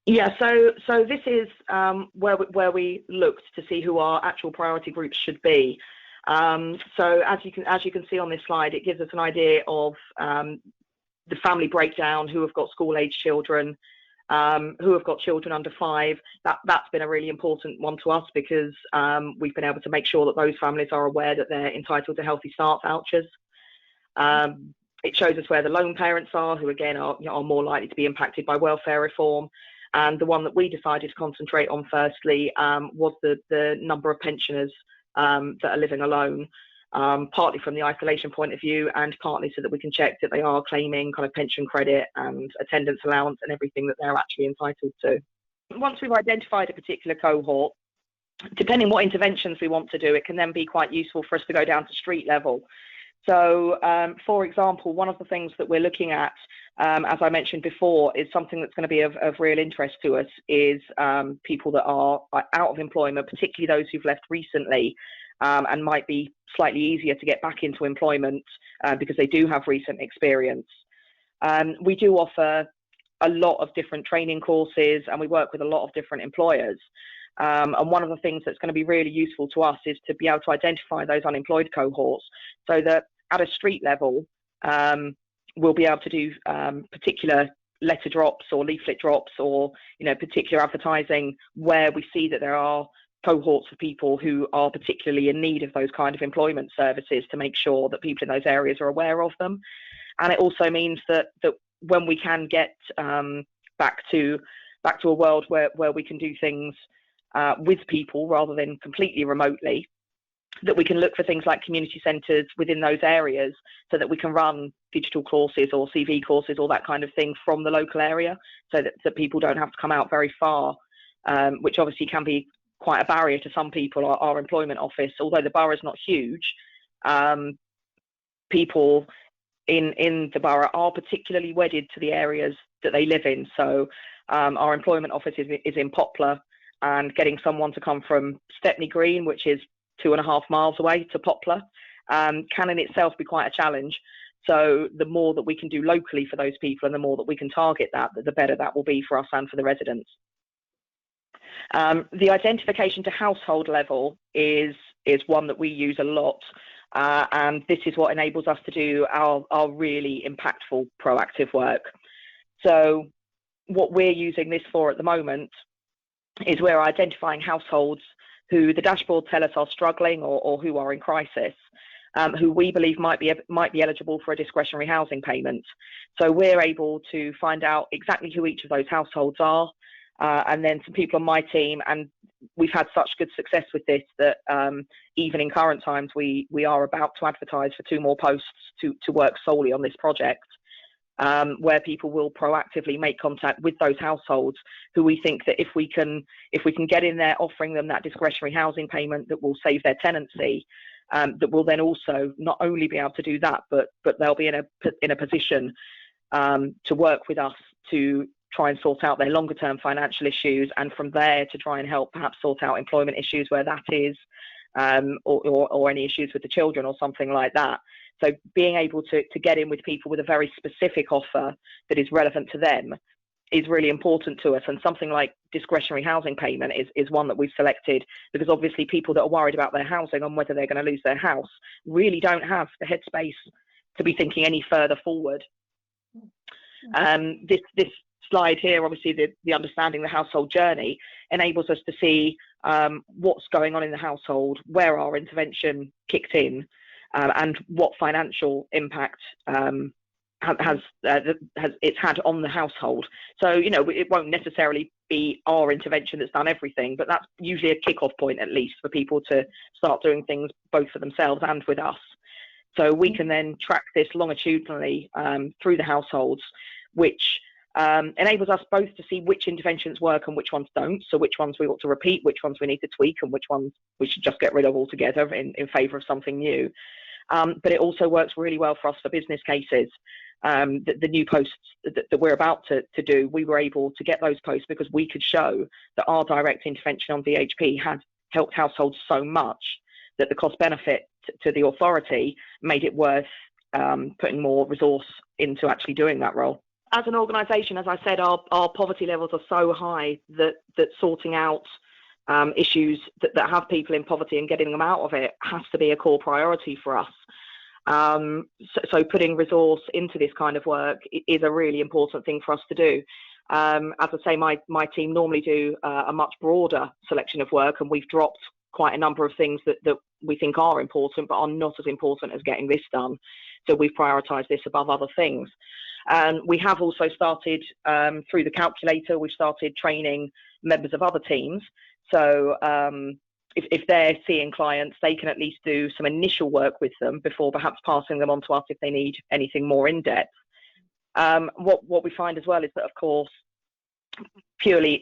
Yeah, so this is where we looked to see who our actual priority groups should be. So as you can see on this slide, it gives us an idea of the family breakdown, who have got school-age children, who have got children under 5. That's been a really important one to us because we've been able to make sure that those families are aware that they're entitled to Healthy Start vouchers. It shows us where the lone parents are, who again are more likely to be impacted by welfare reform. And the one that we decided to concentrate on firstly was the number of pensioners that are living alone, partly from the isolation point of view and partly so that we can check that they are claiming kind of pension credit and attendance allowance and everything that they're actually entitled to. Once we've identified a particular cohort, depending what interventions we want to do, it can then be quite useful for us to go down to street level. So, for example, one of the things that we're looking at, as I mentioned before, is something that's going to be of real interest to us is people that are out of employment, particularly those who've left recently and might be slightly easier to get back into employment because they do have recent experience. We do offer a lot of different training courses and we work with a lot of different employers. And one of the things that's going to be really useful to us is to be able to identify those unemployed cohorts so that at a street level, we'll be able to do particular letter drops or leaflet drops or, particular advertising where we see that there are cohorts of people who are particularly in need of those kind of employment services to make sure that people in those areas are aware of them. And it also means that when we can get back to a world where we can do things with people rather than completely remotely, that we can look for things like community centres within those areas so that we can run digital courses or CV courses or that kind of thing from the local area so that people don't have to come out very far, which obviously can be quite a barrier to some people. Our employment office, although the borough is not huge, people in the borough are particularly wedded to the areas that they live in. So our employment office is in Poplar, and getting someone to come from Stepney Green, which is 2.5 miles away, to Poplar, can in itself be quite a challenge. So the more that we can do locally for those people and the more that we can target that, the better that will be for us and for the residents. The identification to household level is one that we use a lot. And this is what enables us to do our really impactful proactive work. So what we're using this for at the moment is we're identifying households who the dashboard tell us are struggling or who are in crisis, who we believe might be eligible for a discretionary housing payment. So we're able to find out exactly who each of those households are, and then some people on my team, and we've had such good success with this that even in current times we are about to advertise for 2 more posts to work solely on this project, where people will proactively make contact with those households who we think that if we can get in there offering them that discretionary housing payment that will save their tenancy, that will then also not only be able to do that, but they'll be in a position to work with us to try and sort out their longer term financial issues, and from there to try and help perhaps sort out employment issues where that is, or any issues with the children or something like that. So being able to get in with people with a very specific offer that is relevant to them is really important to us. And something like discretionary housing payment is one that we've selected because obviously people that are worried about their housing and whether they're going to lose their house really don't have the headspace to be thinking any further forward. This slide here, obviously the understanding the household journey enables us to see what's going on in the household, where our intervention kicked in, and what financial impact it's had on the household. So, it won't necessarily be our intervention that's done everything, but that's usually a kick-off point, at least, for people to start doing things both for themselves and with us. So we can then track this longitudinally through the households, which enables us both to see which interventions work and which ones don't. So which ones we ought to repeat, which ones we need to tweak, and which ones we should just get rid of altogether in favour of something new. But it also works really well for us for business cases. The new posts that we're about to do, we were able to get those posts because we could show that our direct intervention on DHP had helped households so much that the cost benefit to the authority made it worth putting more resource into actually doing that role. as an organisation, as I said, our poverty levels are so high that sorting out issues that have people in poverty and getting them out of it has to be a core priority for us. So putting resource into this kind of work is a really important thing for us to do. As I say, my team normally do a much broader selection of work, and we've dropped quite a number of things that we think are important but are not as important as getting this done. So we've prioritised this above other things. We have also started, through the calculator, we've started training members of other teams. So if they're seeing clients, they can at least do some initial work with them before perhaps passing them on to us if they need anything more in depth. What we find as well is that, of course, purely,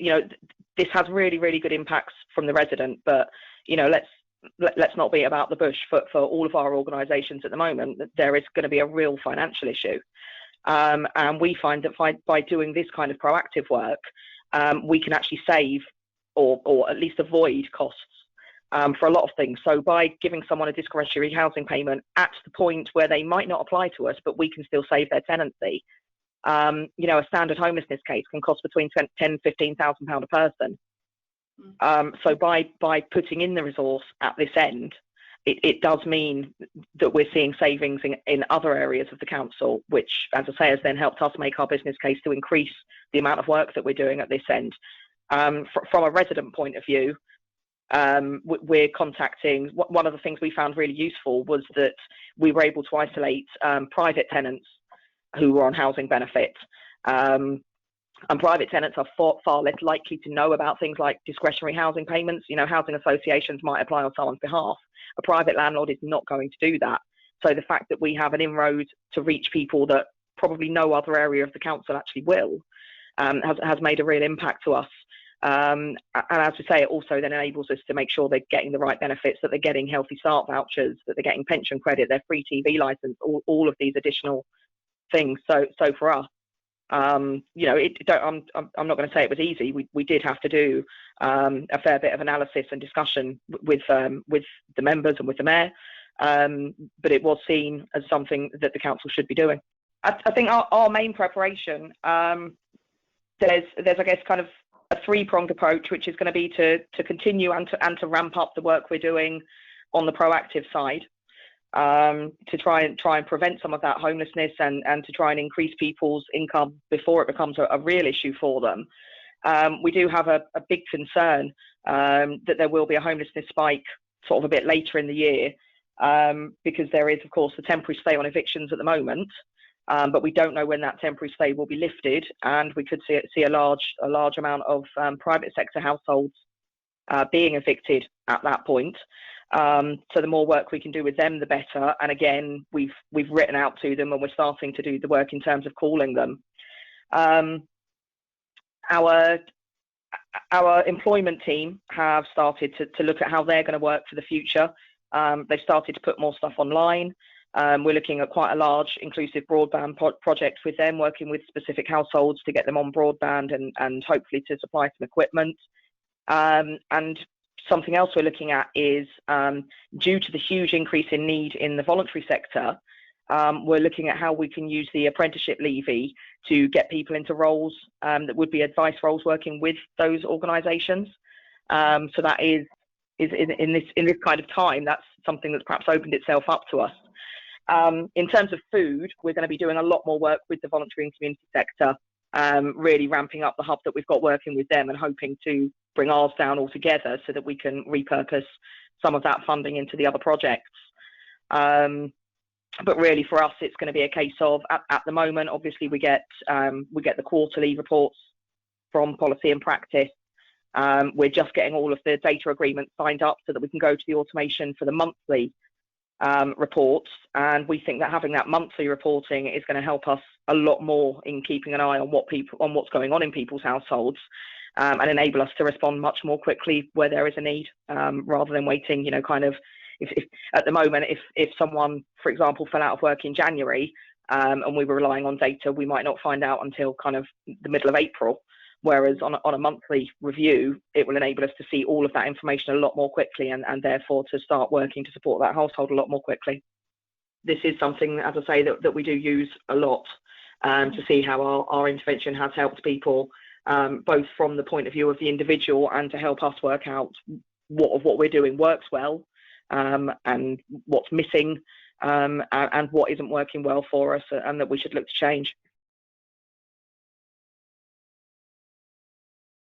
this has really, really good impacts from the resident, but, let's not beat about the bush. For all of our organisations at the moment, there is going to be a real financial issue. And we find that by doing this kind of proactive work, we can actually save or at least avoid costs for a lot of things. So by giving someone a discretionary housing payment at the point where they might not apply to us, but we can still save their tenancy, a standard homelessness case can cost between £10,000 and £15,000 a person. So by putting in the resource at this end, it does mean that we're seeing savings in other areas of the council, which, as I say, has then helped us make our business case to increase the amount of work that we're doing at this end. From a resident point of view, we're contacting, one of the things we found really useful was that we were able to isolate private tenants who were on housing benefits. And private tenants are far less likely to know about things like discretionary housing payments. Housing associations might apply on someone's behalf. A private landlord is not going to do that. So the fact that we have an inroad to reach people that probably no other area of the council actually will has made a real impact to us. And as we say, it also then enables us to make sure they're getting the right benefits, that they're getting healthy start vouchers, that they're getting pension credit, their free TV license, all of these additional things. So for us, I'm not going to say it was easy. We did have to do a fair bit of analysis and discussion with the members and with the mayor, but it was seen as something that the council should be doing. I think our main preparation, there's I guess kind of a three-pronged approach, which is going to be to continue and to ramp up the work we're doing on the proactive side, to try and prevent some of that homelessness and to try and increase people's income before it becomes a real issue for them. We do have a big concern that there will be a homelessness spike sort of a bit later in the year, because there is, of course, the temporary stay on evictions at the moment, but we don't know when that temporary stay will be lifted, and we could see a large amount of private sector households being evicted at that point. So the more work we can do with them, the better. And again, we've written out to them, and we're starting to do the work in terms of calling them. Our employment team have started to look at how they're going to work for the future. They've started to put more stuff online. We're looking at quite a large inclusive broadband project with them, working with specific households to get them on broadband and hopefully to supply some equipment. And something else we're looking at is, due to the huge increase in need in the voluntary sector, we're looking at how we can use the apprenticeship levy to get people into roles that would be advice roles working with those organisations. So that is in this kind of time, that's something that's perhaps opened itself up to us. In terms of food, we're going to be doing a lot more work with the voluntary and community sector, really ramping up the hub that we've got working with them and hoping to bring ours down altogether so that we can repurpose some of that funding into the other projects. But really for us, it's going to be a case of, at the moment, obviously we get the quarterly reports from policy and practice. We're just getting all of the data agreements signed up so that we can go to the automation for the monthly reports, and we think that having that monthly reporting is going to help us a lot more in keeping an eye on what's going on in people's households, and enable us to respond much more quickly where there is a need, rather than waiting, kind of, if at the moment, if someone, for example, fell out of work in January, and we were relying on data, we might not find out until kind of the middle of April. Whereas on a monthly review, it will enable us to see all of that information a lot more quickly, and therefore to start working to support that household a lot more quickly. This is something, as I say, that we do use a lot. to see how our intervention has helped people, both from the point of view of the individual and to help us work out what we're doing works well, and what's missing, and what isn't working well for us, and that we should look to change.